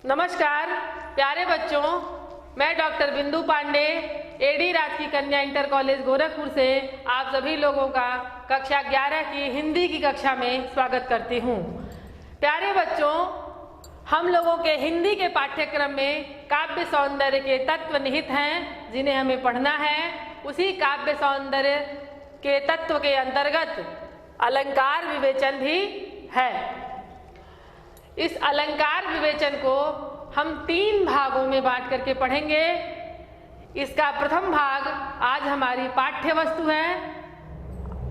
नमस्कार प्यारे बच्चों, मैं डॉक्टर बिंदु पांडे एडी राजकीय कन्या इंटर कॉलेज गोरखपुर से आप सभी लोगों का कक्षा 11 की हिंदी की कक्षा में स्वागत करती हूँ। प्यारे बच्चों, हम लोगों के हिंदी के पाठ्यक्रम में काव्य सौंदर्य के तत्व निहित हैं जिन्हें हमें पढ़ना है। उसी काव्य सौंदर्य के तत्व के अंतर्गत अलंकार विवेचन भी है। इस अलंकार विवेचन को हम 3 भागों में बांट करके पढ़ेंगे। इसका प्रथम भाग आज हमारी पाठ्य वस्तु है।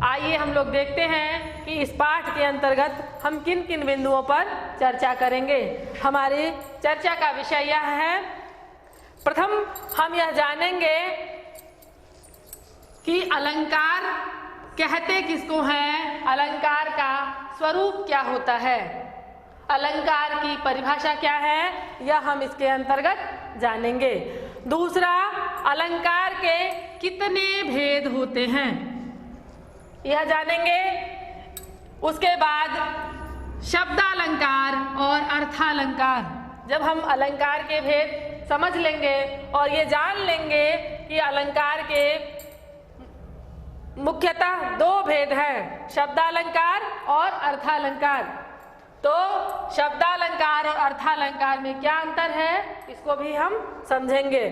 आइए हम लोग देखते हैं कि इस पाठ के अंतर्गत हम किन किन बिंदुओं पर चर्चा करेंगे। हमारी चर्चा का विषय यह है, प्रथम हम यह जानेंगे कि अलंकार कहते किसको हैं, अलंकार का स्वरूप क्या होता है, अलंकार की परिभाषा क्या है, यह हम इसके अंतर्गत जानेंगे। दूसरा, अलंकार के कितने भेद होते हैं यह जानेंगे। उसके बाद शब्दालंकार और अर्थालंकार। जब हम अलंकार के भेद समझ लेंगे और ये जान लेंगे कि अलंकार के मुख्यतः 2 भेद हैं, शब्दालंकार और अर्थालंकार, तो शब्दालंकार और अर्थालंकार में क्या अंतर है इसको भी हम समझेंगे।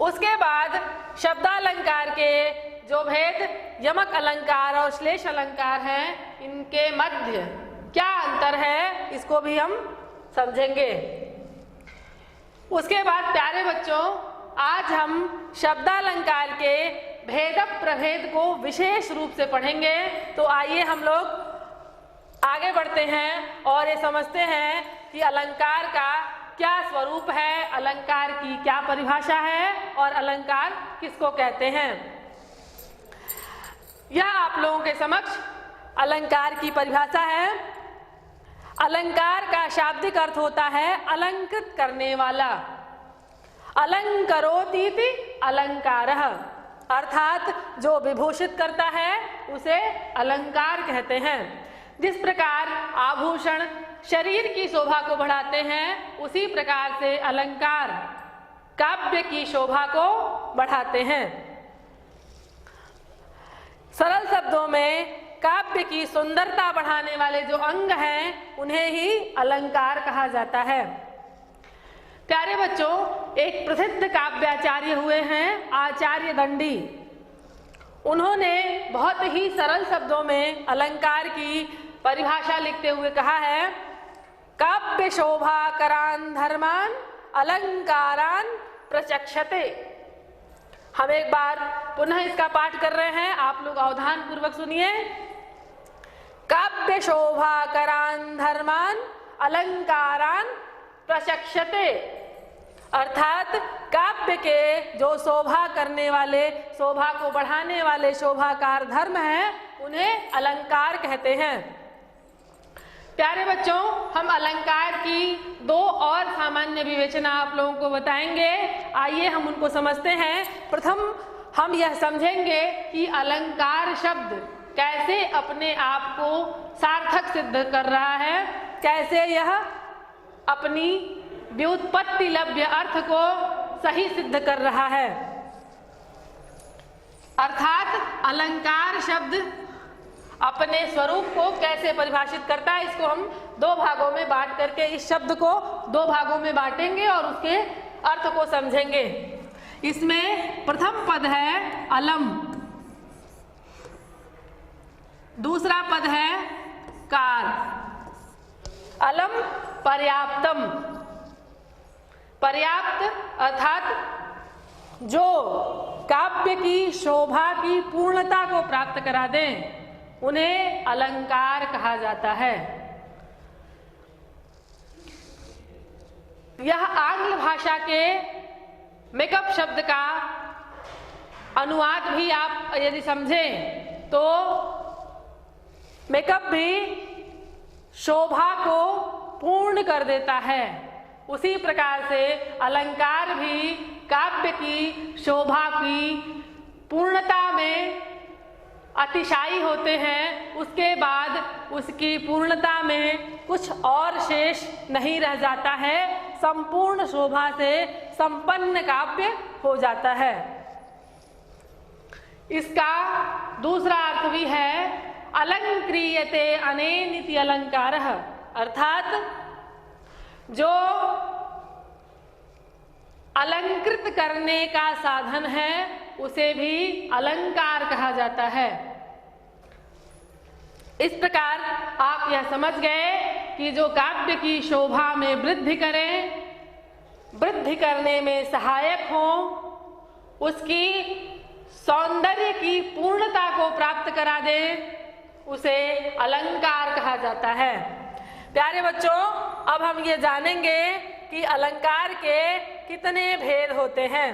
उसके बाद शब्दालंकार के जो भेद यमक अलंकार और श्लेष अलंकार हैं, इनके मध्य क्या अंतर है इसको भी हम समझेंगे। उसके बाद प्यारे बच्चों, आज हम शब्दालंकार के भेद प्रभेद को विशेष रूप से पढ़ेंगे। तो आइए हम लोग आगे बढ़ते हैं और ये समझते हैं कि अलंकार का क्या स्वरूप है, अलंकार की क्या परिभाषा है और अलंकार किसको कहते हैं। यह आप लोगों के समक्ष अलंकार की परिभाषा है। अलंकार का शाब्दिक अर्थ होता है अलंकृत करने वाला। अलंकरोतीति अलंकारः, अर्थात जो विभूषित करता है उसे अलंकार कहते हैं। जिस प्रकार आभूषण शरीर की शोभा को बढ़ाते हैं, उसी प्रकार से अलंकार काव्य की शोभा को बढ़ाते हैं। सरल शब्दों में काव्य की सुंदरता बढ़ाने वाले जो अंग हैं उन्हें ही अलंकार कहा जाता है। प्यारे बच्चों, एक प्रसिद्ध काव्याचार्य हुए हैं आचार्य दंडी। उन्होंने बहुत ही सरल शब्दों में अलंकार की परिभाषा लिखते हुए कहा है, काव्य शोभा करान धर्मान अलंकारान प्रचक्षते। हम एक बार पुनः इसका पाठ कर रहे हैं, आप लोग अवधान पूर्वक सुनिए। काव्य शोभा करान धर्मान अलंकारान प्रचक्षते, अर्थात काव्य के जो शोभा करने वाले, शोभा को बढ़ाने वाले शोभाकार धर्म हैं उन्हें अलंकार कहते हैं। प्यारे बच्चों, हम अलंकार की 2 और सामान्य विवेचना आप लोगों को बताएंगे। आइए हम उनको समझते हैं। प्रथम हम यह समझेंगे कि अलंकार शब्द कैसे अपने आप को सार्थक सिद्ध कर रहा है, कैसे यह अपनी व्युत्पत्ति लभ्य अर्थ को सही सिद्ध कर रहा है। अर्थात अलंकार शब्द अपने स्वरूप को कैसे परिभाषित करता है, इसको हम 2 भागों में बांट करके इस शब्द को 2 भागों में बांटेंगे और उसके अर्थ को समझेंगे। इसमें प्रथम पद है अलम, दूसरा पद है कार। अलम पर्याप्तम, पर्याप्त अर्थात जो काव्य की शोभा की पूर्णता को प्राप्त करा दें उन्हें अलंकार कहा जाता है। यह आंग्ल भाषा के मेकअप शब्द का अनुवाद भी आप यदि समझें तो मेकअप भी शोभा को पूर्ण कर देता है, उसी प्रकार से अलंकार भी काव्य की शोभा की पूर्णता में अतिशायी होते हैं, उसके बाद उसकी पूर्णता में कुछ और शेष नहीं रह जाता है, संपूर्ण शोभा से संपन्न काव्य हो जाता है। इसका दूसरा अर्थ भी है अलंक्रियते अनेनिति अलंकारः, अर्थात जो अलंकृत करने का साधन है उसे भी अलंकार कहा जाता है। इस प्रकार आप यह समझ गए कि जो काव्य की शोभा में वृद्धि करें, वृद्धि करने में सहायक हो, उसकी सौंदर्य की पूर्णता को प्राप्त करा दे, उसे अलंकार कहा जाता है। प्यारे बच्चों, अब हम ये जानेंगे कि अलंकार के कितने भेद होते हैं।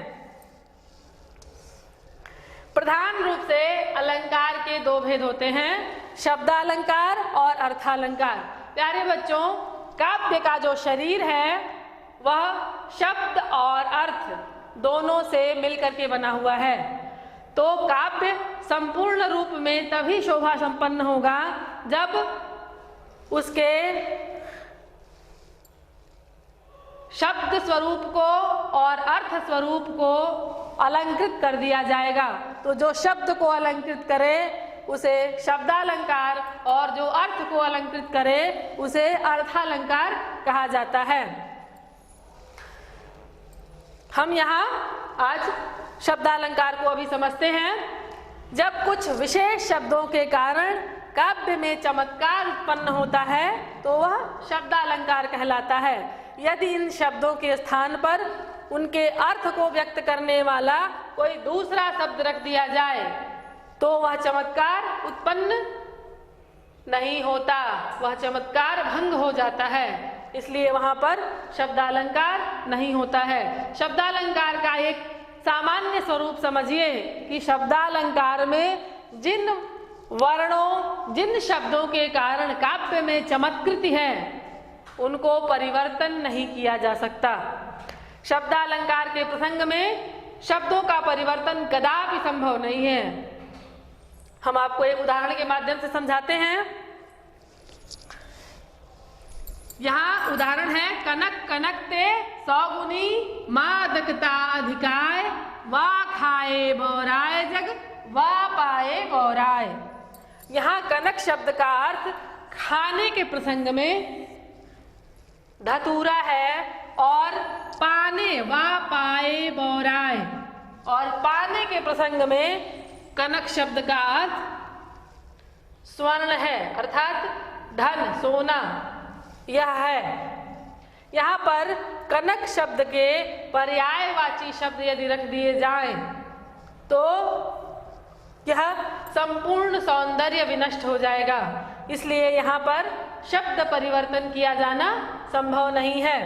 प्रधान रूप से अलंकार के दो भेद होते हैं, शब्दालंकार और अर्थालंकार। प्यारे बच्चों, काव्य का जो शरीर है वह शब्द और अर्थ दोनों से मिलकर के बना हुआ है। तो काव्य संपूर्ण रूप में तभी शोभा संपन्न होगा जब उसके शब्द स्वरूप को और अर्थ स्वरूप को अलंकृत कर दिया जाएगा। तो जो शब्द को अलंकृत करे उसे शब्दालंकार और जो अर्थ को अलंकृत करे उसे अर्थालंकार कहा जाता है। हम यहाँ आज शब्दालंकार को अभी समझते हैं। जब कुछ विशेष शब्दों के कारण काव्य में चमत्कार उत्पन्न होता है तो वह शब्दालंकार कहलाता है। यदि इन शब्दों के स्थान पर उनके अर्थ को व्यक्त करने वाला कोई दूसरा शब्द रख दिया जाए तो वह चमत्कार उत्पन्न नहीं होता, वह चमत्कार भंग हो जाता है। इसलिए वहां पर शब्दालंकार नहीं होता है। शब्दालंकार का एक सामान्य स्वरूप समझिए कि शब्दालंकार में जिन वर्णों, जिन शब्दों के कारण काव्य में चमत्कृति है उनको परिवर्तन नहीं किया जा सकता। शब्दालंकार के प्रसंग में शब्दों का परिवर्तन कदापि संभव नहीं है। हम आपको एक उदाहरण के माध्यम से समझाते हैं। यहाँ उदाहरण है, कनक कनकते सौगुनी मादकता अधिकाय, वा खाए बौराय जग वा पाए गौराय। यहाँ कनक शब्द का अर्थ खाने के प्रसंग में धतूरा है और पाने वा पाए बौराय, और पाने के प्रसंग में कनक शब्द का अर्थ स्वर्ण है, अर्थात धन, सोना यह है। यहाँ पर कनक शब्द के पर्यायवाची शब्द यदि रख दिए जाएं तो यह संपूर्ण सौंदर्य विनष्ट हो जाएगा। इसलिए यहाँ पर शब्द परिवर्तन किया जाना संभव नहीं है।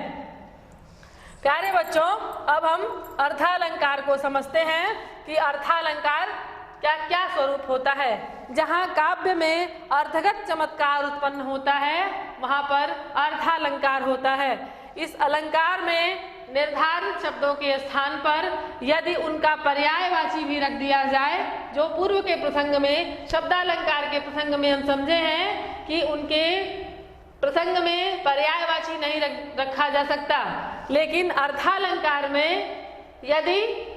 प्यारे बच्चों, अब हम अर्थालंकार को समझते हैं कि अर्थालंकार क्या क्या स्वरूप होता है। जहाँ काव्य में अर्थगत चमत्कार उत्पन्न होता है वहाँ पर अर्थालंकार होता है। इस अलंकार में निर्धारित शब्दों के स्थान पर यदि उनका पर्यायवाची भी रख दिया जाए, जो पूर्व के प्रसंग में, शब्दालंकार के प्रसंग में हम समझे हैं कि उनके प्रसंग में पर्यायवाची नहीं रखा जा सकता, लेकिन अर्थालंकार में यदि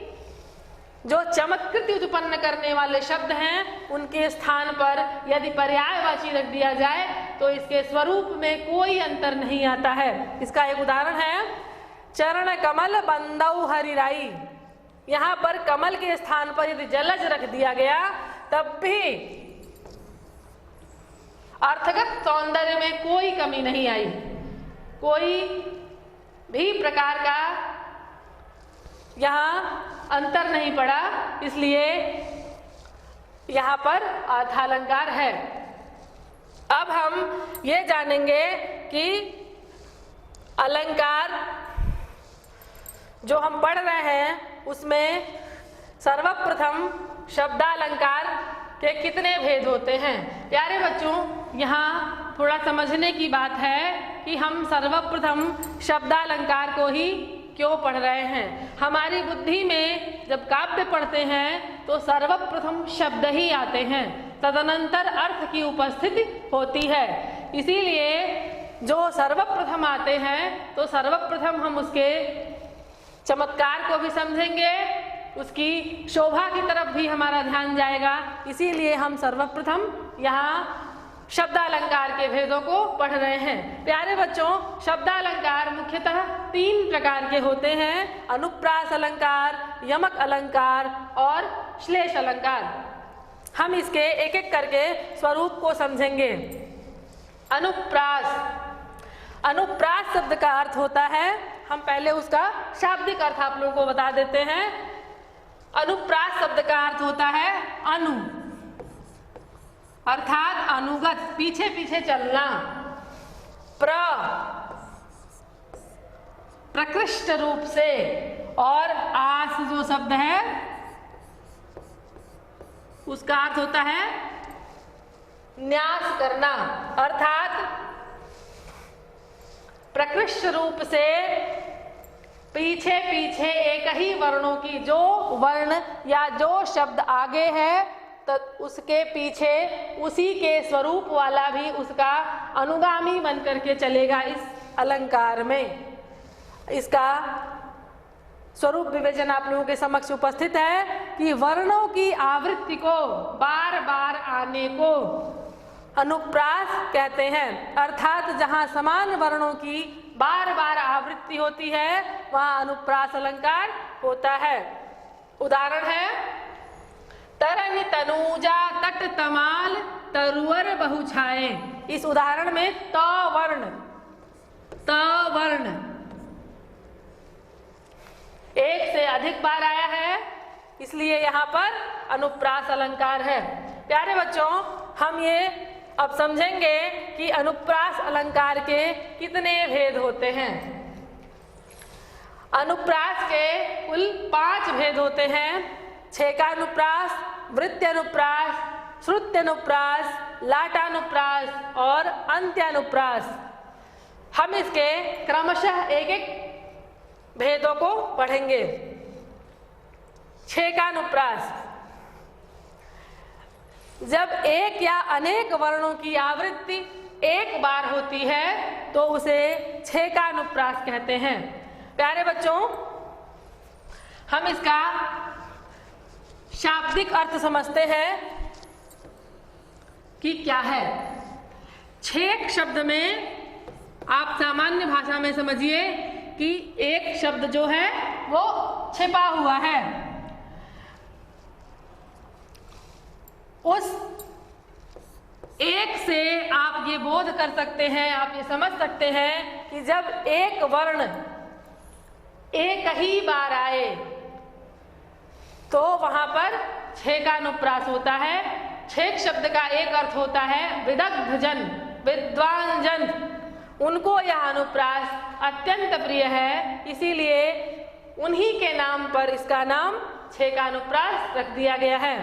जो चमत्कृति उत्पन्न करने वाले शब्द हैं उनके स्थान पर यदि पर्यायवाची रख दिया जाए तो इसके स्वरूप में कोई अंतर नहीं आता है। इसका एक उदाहरण है, चरण कमल बंदौ हरिराई। यहाँ पर कमल के स्थान पर यदि जलज रख दिया गया तब भी अर्थगत सौंदर्य में कोई कमी नहीं आई, कोई भी प्रकार का यहाँ अंतर नहीं पड़ा। इसलिए यहाँ पर अर्थालंकार है। अब हम ये जानेंगे कि अलंकार जो हम पढ़ रहे हैं उसमें सर्वप्रथम शब्दालंकार के कितने भेद होते हैं। प्यारे बच्चों, यहाँ थोड़ा समझने की बात है कि हम सर्वप्रथम शब्दालंकार को ही क्यों पढ़ रहे हैं। हमारी बुद्धि में जब काव्य पढ़ते हैं तो सर्वप्रथम शब्द ही आते हैं। तदनंतर अर्थ की उपस्थिति होती है। इसीलिए जो सर्वप्रथम आते हैं तो सर्वप्रथम हम उसके चमत्कार को भी समझेंगे, उसकी शोभा की तरफ भी हमारा ध्यान जाएगा। इसीलिए हम सर्वप्रथम यहाँ शब्दालंकार के भेदों को पढ़ रहे हैं। प्यारे बच्चों, शब्दालंकार मुख्यतः 3 प्रकार के होते हैं: अनुप्रास अलंकार, यमक अलंकार और श्लेष अलंकार। हम इसके एक एक करके स्वरूप को समझेंगे। अनुप्रास, अनुप्रास शब्द का अर्थ होता है, हम पहले उसका शाब्दिक अर्थ आप लोगों को बता देते हैं। अनुप्रास शब्द का अर्थ होता है अनु, अर्थात अनुगत, पीछे पीछे चलना। प्रकृष्ट रूप से, और आस जो शब्द है उसका अर्थ होता है न्यास करना, अर्थात प्रकृष्ट रूप से पीछे पीछे एक ही वर्णों की, जो वर्ण या जो शब्द आगे है तो उसके पीछे उसी के स्वरूप वाला भी उसका अनुगामी बन करके चलेगा। इस अलंकार में इसका स्वरूप विवेचन आप लोगों के समक्ष उपस्थित है कि वर्णों की आवृत्ति को, बार बार आने को अनुप्रास कहते हैं। अर्थात जहाँ समान वर्णों की बार बार आवृत्ति होती है वहाँ अनुप्रास अलंकार होता है। उदाहरण है तरन तनूजा तट तमाल तरुअर बहुछाए। इस उदाहरण में त वर्ण एक से अधिक बार आया है, इसलिए यहाँ पर अनुप्रास अलंकार है। प्यारे बच्चों, हम ये अब समझेंगे कि अनुप्रास अलंकार के कितने भेद होते हैं। अनुप्रास के कुल 5 भेद होते हैं: छेकानुप्रास, वृत्त्यनुप्रास, श्रुत्यनुप्रास, लाटानुप्रास और अंत्यानुप्रास। हम इसके क्रमशः एक एक भेदों को पढ़ेंगे। छेकानुप्रास, जब एक या अनेक वर्णों की आवृत्ति एक बार होती है तो उसे छेकानुप्रास कहते हैं। प्यारे बच्चों, हम इसका शाब्दिक अर्थ समझते हैं कि क्या है। छेक शब्द में आप सामान्य भाषा में समझिए कि एक शब्द जो है वो छिपा हुआ है। उस एक से आप ये बोध कर सकते हैं, आप ये समझ सकते हैं कि जब एक वर्ण एक ही बार आए तो वहां पर छेकानुप्रास होता है। छेक शब्द का एक अर्थ होता है विदग्ध जन, विद्वान जन, उनको यह अनुप्रास अत्यंत प्रिय है, इसीलिए उन्हीं के नाम पर इसका नाम छेकानुप्रास रख दिया गया है।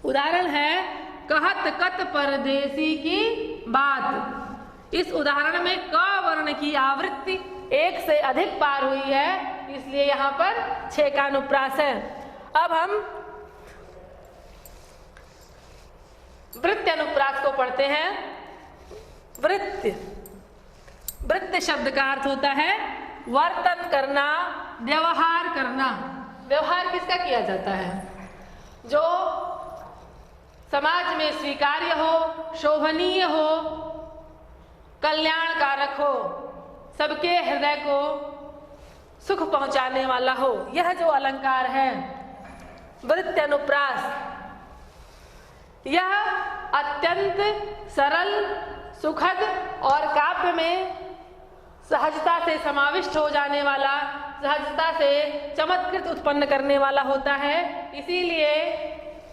उदाहरण है कहत कत परदेसी की बात। इस उदाहरण में क वर्ण की आवृत्ति एक से अधिक बार हुई है, इसलिए यहाँ पर छेकानुप्रास है। अब हम वृत्त्यनुप्रास को पढ़ते हैं। वृत्य, वृत्य शब्द का अर्थ होता है वर्तन करना, व्यवहार करना। व्यवहार किसका किया जाता है? जो समाज में स्वीकार्य हो, शोभनीय हो, कल्याणकारक हो, सबके हृदय को सुख पहुंचाने वाला हो, यह जो अलंकार है वृत्त्यनुप्रास, यह अत्यंत सरल, सुखद और काव्य में सहजता से समाविष्ट हो जाने वाला, सहजता से चमत्कृत उत्पन्न करने वाला होता है। इसीलिए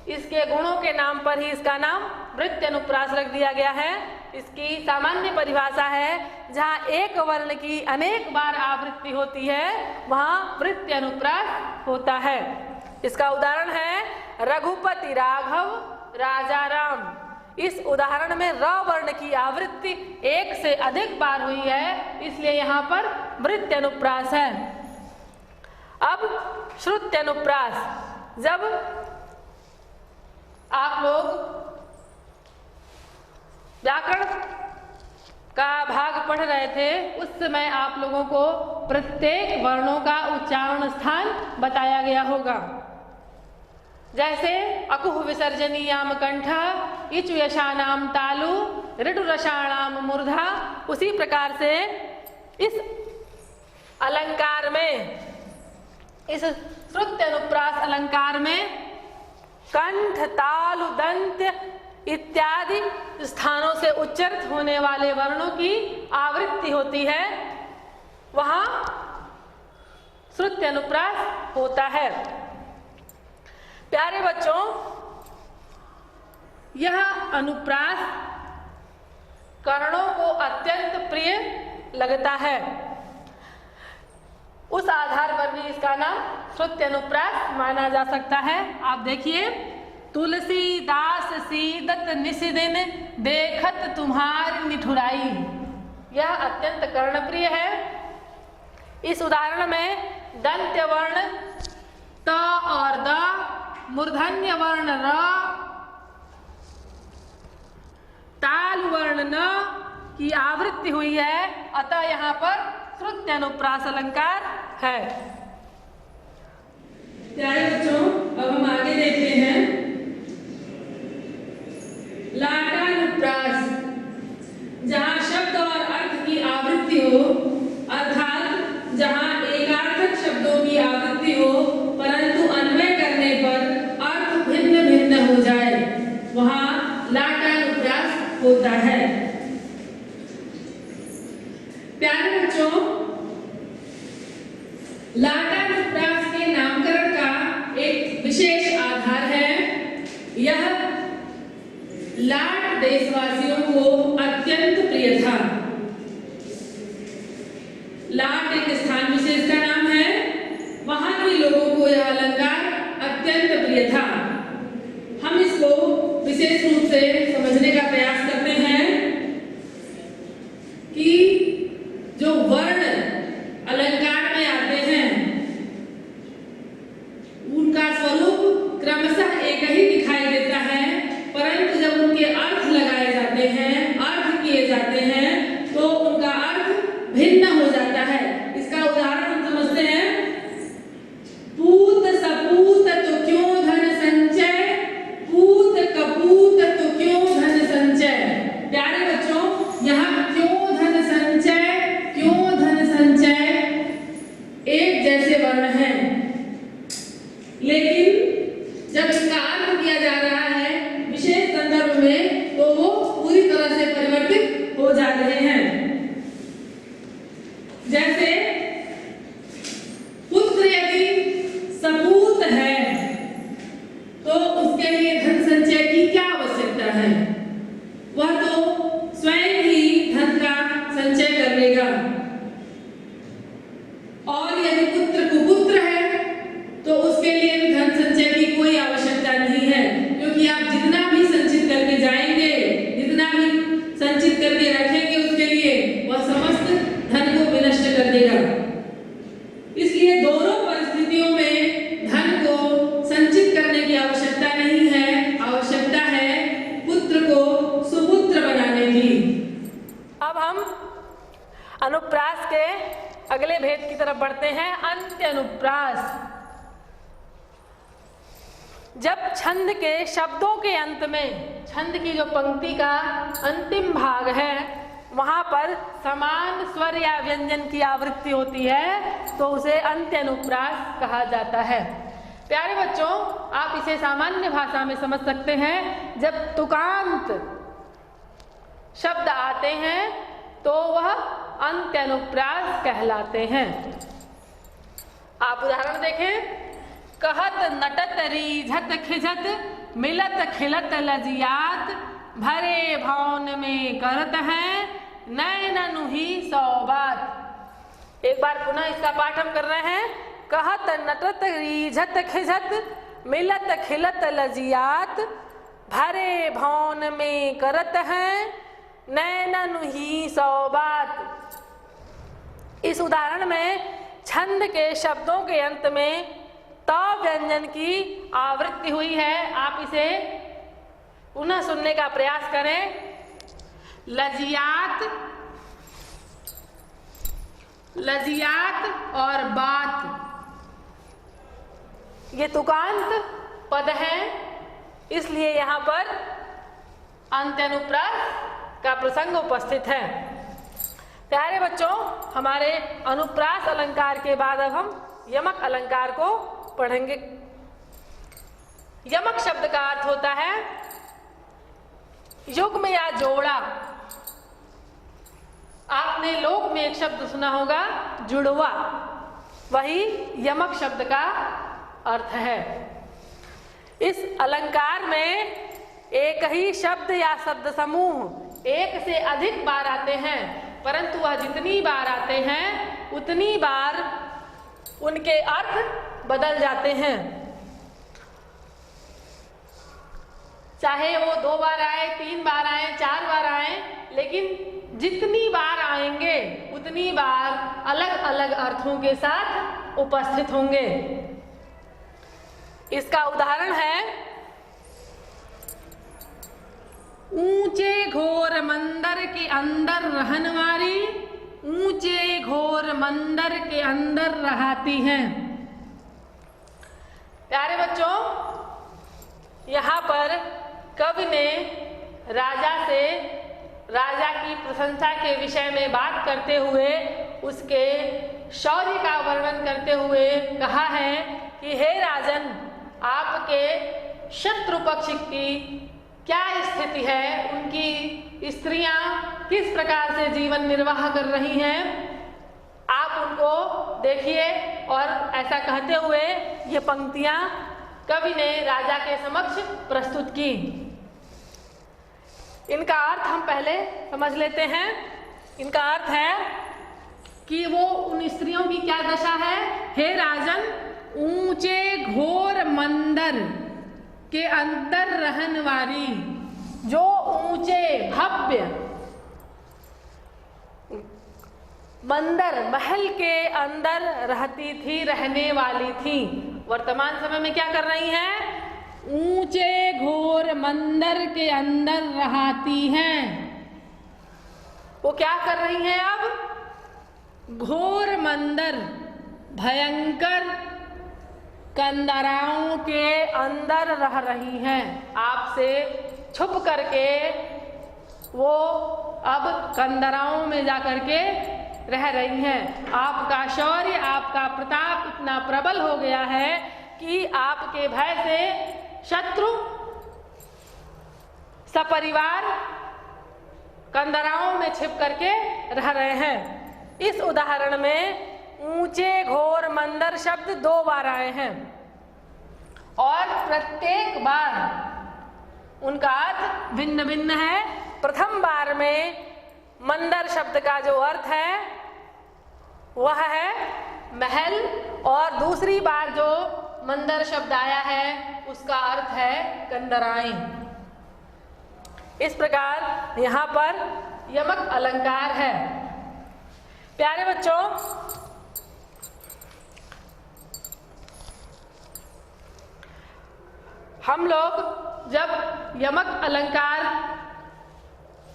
इसके गुणों के नाम पर ही इसका नाम वृत्त्यनुप्रास रख दिया गया है। इसकी सामान्य परिभाषा है जहाँ एक वर्ण की अनेक बार आवृत्ति होती है वहाँ वृत्त्यनुप्रास होता है। इसका उदाहरण है रघुपति राघव राजा राम। इस उदाहरण में र वर्ण की आवृत्ति एक से अधिक बार हुई है, इसलिए यहाँ पर वृत्त्यनुप्रास है। अब श्रुत्यनुप्रास, जब आप लोग व्याकरण का भाग पढ़ रहे थे उस समय आप लोगों को प्रत्येक वर्णों का उच्चारण स्थान बताया गया होगा। जैसे अकुह विसर्जनीयाम कंठ, इच यशानाम तालु, ऋटु रसाणाम मूर्धा, उसी प्रकार से इस अलंकार में, इस श्रुत्य अनुप्रास अलंकार में कंठ, तालु, दंत्य इत्यादि स्थानों से उच्चारित होने वाले वर्णों की आवृत्ति होती है, वहां श्रुत्य अनुप्रास होता है। प्यारे बच्चों, यह अनुप्रास कर्णों को अत्यंत प्रिय लगता है, उस आधार पर भी इसका नाम श्रुत्य अनुप्रास माना जा सकता है। आप देखिए, तुलसीदास सीदत निशिदिन देखत तुम्हारी निठुराई, यह अत्यंत कर्णप्रिय है। इस उदाहरण में दंत्य वर्ण त और द, मूर्धन्य वर्ण र, ताल वर्ण न की आवृत्ति हुई है, अतः यहाँ पर श्रुत्य अनुप्रास अलंकार है। प्यारे बच्चों, अब हम आगे देखते हैं लाटानुप्रास, जहाँ शब्द और अर्थ की आवृत्ति हो, अर्थात जहाँ एकार्थक शब्दों की आवृत्ति हो परंतु अन्वय करने पर अर्थ भिन्न भिन्न हो जाए, वहाँ लाटानुप्रास होता है। प्यारे बच्चों, लाटानुप्रास के नामकरण का एक विशेष आधार है। यह लाट देशवासियों को अत्यंत प्रिय था। लाट एक स्थान विशेष का नाम है, वहां के लोगों को यह अलंकार अत्यंत प्रिय था। हम इसको विशेष रूप से समझने का प्रयास करते हैं कि जो वर्ण अलंकार में आते हैं उनका स्वरूप क्रमशः एक ही दिखाई देता है, परंतु जब उनके अर्थ लगाए जाते हैं, अर्थ किए जाते हैं, तो उनका अर्थ भिन्न हो जाता है। इसका उदाहरण हम समझते हैं, पूत सपूत तो क्यों धन संचय, पूत कपूत तो क्यों धन संचय। प्यारे बच्चों, यहाँ क्यों धन संचय, क्यों धन संचय एक जैसे वर्ण हैं, लेकिन जब इसका अर्थ किया जा रहा है विशेष संदर्भ में, तो वो पूरी तरह से परिवर्तित हो जा रहे हैं। जैसे पुत्र यदि सपूत है तो उसके लिए धन संचय की क्या आवश्यकता है, वह तो स्वयं ही धन का संचय कर लेगा। और यदि पुत्र कुपुत्र है तो उसके लिए भी धन संचय की कोई आवश्यकता नहीं है, क्योंकि आप जितना भी संचित करके जाएंगे, जितना भी संचित करके रखेंगे उसके लिए, वह समस्त धन को विनष्ट कर देगा। इसलिए दोनों परिस्थितियों में धन को संचित करने की आवश्यकता नहीं है, आवश्यकता है पुत्र को सुपुत्र बनाने की। अब हम अनुप्रास के अगले भेद की तरफ बढ़ते हैं, अंत्य अनुप्रास। जब छंद के शब्दों के अंत में, छंद की जो पंक्ति का अंतिम भाग है, वहां पर समान स्वर या व्यंजन की आवृत्ति होती है, तो उसे अंत्य अनुप्रास कहा जाता है। प्यारे बच्चों, आप इसे सामान्य भाषा में समझ सकते हैं। जब तुकांत शब्द आते हैं तो वह अंत्य अनुप्रास कहलाते हैं। आप उदाहरण देखें, कहत नटत रीझत खिझत, मिलत खिलत लजियात, भरे भौन में करत हैं, नैन नुही सौबात। एक बार पुनः इसका पाठ हम कर रहे हैं। कहत नटत रीझत खिझत, मिलत खिलत लजियात, भरे भौन में करत हैं, नैन नुही सौबात। इस उदाहरण में छंद के शब्दों के अंत में त व्यंजन की आवृत्ति हुई है। आप इसे पुनः सुनने का प्रयास करें। लजियात, लजियात और बात, ये तुकांत पद हैं, इसलिए यहाँ पर अंत्यानुप्रास का प्रसंग उपस्थित है। प्यारे बच्चों, हमारे अनुप्रास अलंकार के बाद अब हम यमक अलंकार को पढ़ेंगे। यमक शब्द का अर्थ होता है युग्म या जोड़ा। आपने लोक में एक शब्द सुना होगा जुड़वा, वही यमक शब्द का अर्थ है। इस अलंकार में एक ही शब्द या शब्द समूह एक से अधिक बार आते हैं, परंतु वह जितनी बार आते हैं उतनी बार उनके अर्थ बदल जाते हैं। चाहे वो 2 बार आए, 3 बार आए, 4 बार आए, लेकिन जितनी बार आएंगे उतनी बार अलग अलग अर्थों के साथ उपस्थित होंगे। इसका उदाहरण है ऊंचे घोर मंदिर के अंदर रहन वाली, ऊंचे घोर मंदिर के अंदर रहती हैं। प्यारे बच्चों, यहाँ पर कवि ने राजा की प्रशंसा के विषय में बात करते हुए उसके शौर्य का वर्णन करते हुए कहा है कि हे राजन, आपके शत्रु पक्ष की क्या स्थिति है, उनकी स्त्रियां किस प्रकार से जीवन निर्वाह कर रही हैं, आप उनको देखिए। और ऐसा कहते हुए ये पंक्तियां कवि ने राजा के समक्ष प्रस्तुत की। इनका अर्थ हम पहले समझ लेते हैं। इनका अर्थ है कि वो उन स्त्रियों की क्या दशा है। हे राजन, ऊंचे घोर मंदिर के अंदर रहन वाली, जो ऊंचे भव्य मंदिर महल के अंदर रहती थी, रहने वाली थी, वर्तमान समय में क्या कर रही हैं? ऊंचे घोर मंदिर के अंदर रहती हैं। वो क्या कर रही हैं अब? घोर मंदिर, भयंकर कंदराओं के अंदर रह रही हैं। आपसे छुप करके वो अब कंदराओं में जाकर के रह रही हैं। आपका शौर्य, आपका प्रताप इतना प्रबल हो गया है कि आपके भय से शत्रु सपरिवार कंदराओं में छिप करके रह रहे हैं। इस उदाहरण में ऊंचे घोर मंदिर शब्द 2 बार आए हैं और प्रत्येक बार उनका अर्थ भिन्न भिन्न है। प्रथम बार में मंदिर शब्द का जो अर्थ है वह है महल, और दूसरी बार जो मंदिर शब्द आया है उसका अर्थ है कंदराएं। इस प्रकार यहाँ पर यमक अलंकार है। प्यारे बच्चों, हम लोग जब यमक अलंकार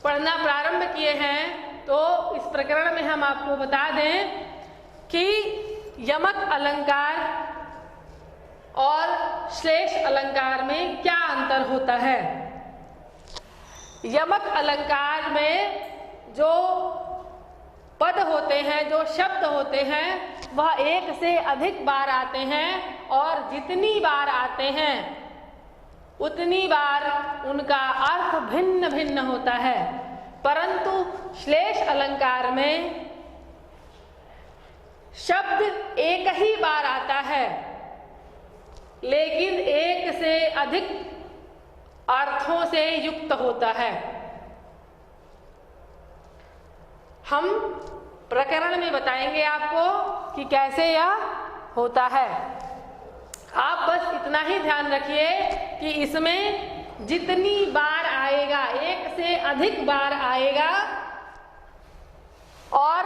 पढ़ना प्रारंभ किए हैं तो इस प्रकरण में हम आपको बता दें कि यमक अलंकार और श्लेष अलंकार में क्या अंतर होता है। यमक अलंकार में जो पद होते हैं, जो शब्द होते हैं, वह एक से अधिक बार आते हैं और जितनी बार आते हैं उतनी बार उनका अर्थ भिन्न भिन्न होता है। परंतु श्लेष अलंकार में शब्द एक ही बार आता है, लेकिन एक से अधिक अर्थों से युक्त होता है। हम प्रकरण में बताएंगे आपको कि कैसे यह होता है। आप बस इतना ही ध्यान रखिए कि इसमें जितनी बार आएगा, एक से अधिक बार आएगा, और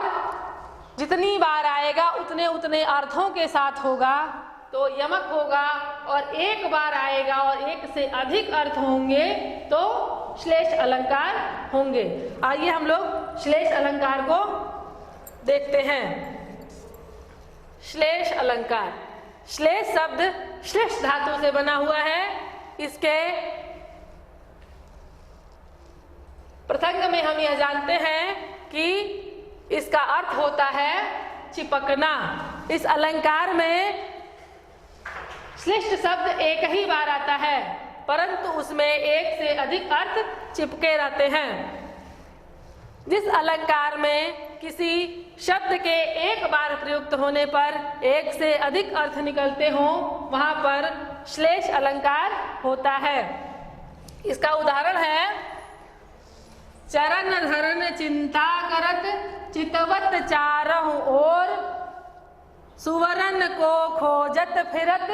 जितनी बार आएगा उतने उतने अर्थों के साथ होगा तो यमक होगा, और एक बार आएगा और एक से अधिक अर्थ होंगे तो श्लेष अलंकार होंगे। आइए हम लोग श्लेष अलंकार को देखते हैं। श्लेष अलंकार, श्लेष शब्द श्लेष धातु से बना हुआ है। इसके प्रसंग में हम यह जानते हैं कि इसका अर्थ होता है चिपकना। इस अलंकार में श्लिष्ट शब्द एक ही बार आता है, परंतु उसमें एक से अधिक अर्थ चिपके रहते हैं। जिस अलंकार में किसी शब्द के एक बार प्रयुक्त होने पर एक से अधिक अर्थ निकलते हों, वहां पर श्लेष अलंकार होता है। इसका उदाहरण है चरण धरन चिंता करत चितवत चारहु ओर, सुवरन को खोजत फिरत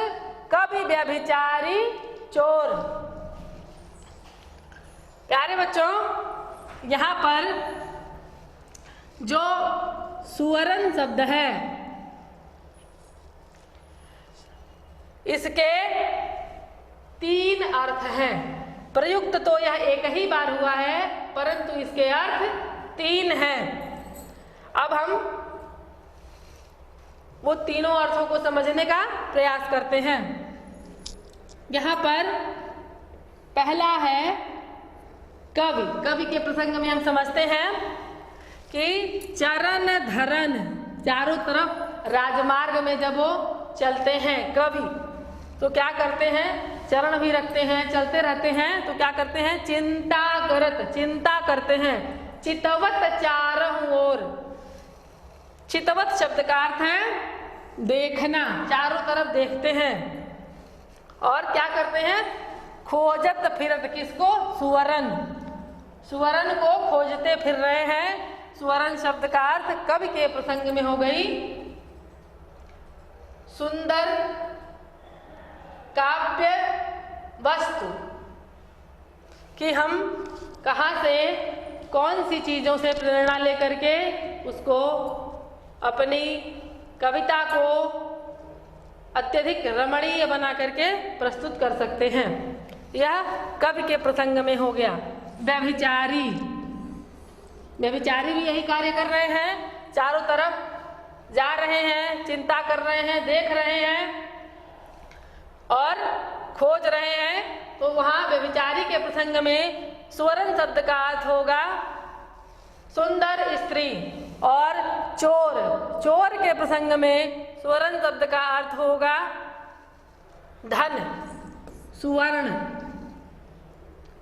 कभी व्यभिचारी चोर। प्यारे बच्चों, यहाँ पर जो सुवरन शब्द है, इसके 3 अर्थ हैं। प्रयुक्त तो यह एक ही बार हुआ है, परंतु इसके अर्थ 3 हैं। अब हम वो तीनों अर्थों को समझने का प्रयास करते हैं। यहाँ पर पहला है कवि। कवि के प्रसंग में हम समझते हैं कि चरण धरन, चारों तरफ राजमार्ग में जब वो चलते हैं कवि, तो क्या करते हैं? चरण भी रखते हैं, चलते रहते हैं, तो क्या करते हैं? चिंता करत, चिंता करते हैं। चितवत चारहु ओर, चितवत शब्द का अर्थ है देखना, चारों तरफ देखते हैं। और क्या करते हैं? खोजत फिरत, किसको? सुवरन, सुवरन को खोजते फिर रहे हैं। सुवरन शब्द का अर्थ कवि के प्रसंग में हो गई सुंदर काव्य वस्तु, कि हम कहाँ से कौन सी चीजों से प्रेरणा लेकर के उसको अपनी कविता को अत्यधिक रमणीय बना करके प्रस्तुत कर सकते हैं। यह कवि के प्रसंग में हो गया। व्यभिचारी, व्यभिचारी भी यही कार्य कर रहे हैं, चारों तरफ जा रहे हैं, चिंता कर रहे हैं, देख रहे हैं और खोज रहे हैं। तो वहाँ व्यभिचारी के प्रसंग में सुवरन शब्द का अर्थ होगा सुंदर स्त्री। और चोर, चोर के प्रसंग में सुवरन शब्द का अर्थ होगा धन, सुवर्ण।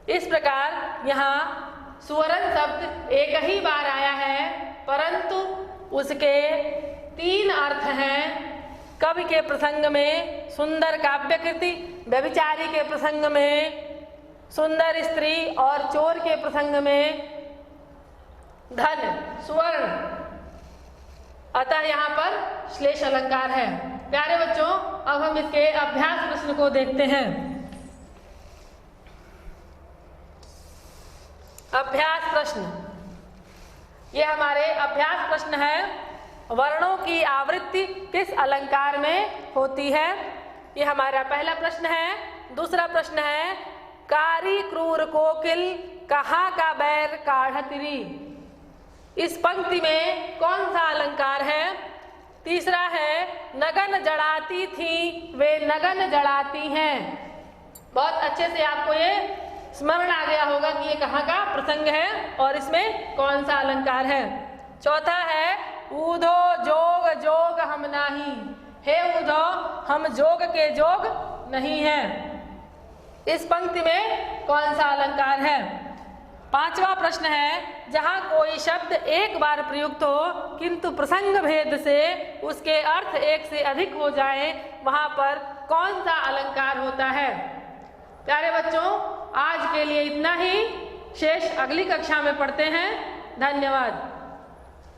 इस प्रकार यहाँ सुवरन शब्द एक ही बार आया है, परंतु उसके 3 अर्थ हैं। कवि के प्रसंग में सुंदर काव्यकृति, व्यभिचारी के प्रसंग में सुंदर स्त्री और चोर के प्रसंग में धन, सुवर्ण। अतः यहाँ पर श्लेष अलंकार है। प्यारे बच्चों, अब हम इसके अभ्यास प्रश्न को देखते हैं। अभ्यास प्रश्न, ये हमारे अभ्यास प्रश्न है। वर्णों की आवृत्ति किस अलंकार में होती है? ये हमारा पहला प्रश्न है। दूसरा प्रश्न है कारी क्रूर कोकिल कहाँ का बैर काढ़तिरी, इस पंक्ति में कौन सा अलंकार है? तीसरा है नगन जड़ाती थी वे नगन जड़ाती हैं। बहुत अच्छे से आपको ये स्मरण आ गया होगा कि ये कहाँ का प्रसंग है और इसमें कौन सा अलंकार है। चौथा है ऊधो जोग जोग हम नाही, हे ऊधो हम जोग के जोग नहीं हैं। इस पंक्ति में कौन सा अलंकार है? पांचवा प्रश्न है जहाँ कोई शब्द एक बार प्रयुक्त हो किंतु प्रसंग भेद से उसके अर्थ एक से अधिक हो जाए, वहाँ पर कौन सा अलंकार होता है? प्यारे बच्चों, आज के लिए इतना ही। शेष अगली कक्षा में पढ़ते हैं। धन्यवाद।